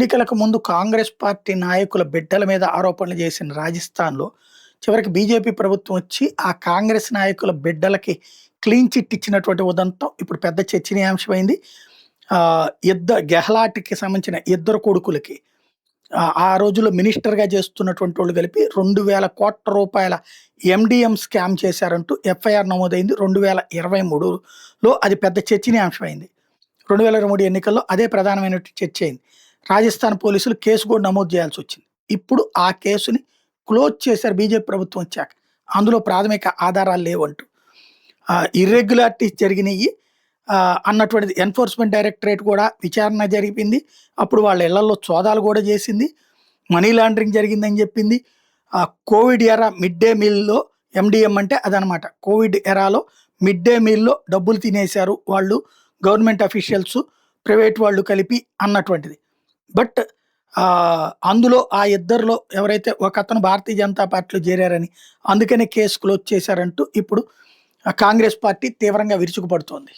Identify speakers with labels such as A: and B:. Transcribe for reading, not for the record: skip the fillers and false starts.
A: ఎన్నికలకు ముందు కాంగ్రెస్ పార్టీ నాయకుల బిడ్డల మీద ఆరోపణలు చేసిన రాజస్థాన్‌లో చివరికి బీజేపీ ప్రభుత్వం వచ్చి ఆ కాంగ్రెస్ నాయకుల బిడ్డలకి క్లీన్ చిట్ ఇచ్చినటువంటి ఉదంతం ఇప్పుడు పెద్ద చర్చనీయాంశమైంది. గెహ్లాట్‌కి సంబంధించిన ఇద్దరు కొడుకులకి ఆ రోజుల్లో మినిస్టర్‌గా చేస్తున్నటువంటి వాళ్ళు కలిపి ₹2,000,00,00,000 ఎండీఎం స్కామ్ చేశారంటూ ఎఫ్ఐఆర్ నమోదైంది. 2023లో అది పెద్ద చర్చనీయాంశమైంది. 2023 ఎన్నికల్లో అదే ప్రధానమైనటువంటి చర్చ అయింది. రాజస్థాన్ పోలీసులు కేసు కూడా నమోదు చేయాల్సొచ్చింది. ఇప్పుడు ఆ కేసుని క్లోజ్ చేశారు బీజేపీ ప్రభుత్వం వచ్చాక. అందులో ప్రాథమిక ఆధారాలు లేవంటూ. ఇర్రెగ్యులారిటీస్ జరిగినయి అన్నటువంటిది ఎన్ఫోర్స్‌మెంట్ డైరెక్టరేట్ కూడా విచారణ జరిపింది. అప్పుడు వాళ్ళ ఇళ్లల్లో సోదాలు కూడా చేసింది. మనీ లాండరింగ్ జరిగిందని చెప్పింది. కోవిడ్ ఎరా మిడ్ డే మీల్‌లో ఎండీఎం అంటే అదనమాట. కోవిడ్ ఎరాలో మిడ్ డే మీల్‌లో డబ్బులు తినేశారు వాళ్ళు, గవర్నమెంట్ అఫీషియల్స్, ప్రైవేట్ వాళ్ళు కలిపి అన్నటువంటిది. బట్ అందులో ఆ ఇద్దరిలో ఎవరైతే ఒకతను భారతీయ జనతా పార్టీలో చేరారని, అందుకనే కేసు క్లోజ్ చేశారంటూ ఇప్పుడు కాంగ్రెస్ పార్టీ తీవ్రంగా విరుచుకుపడుతోంది.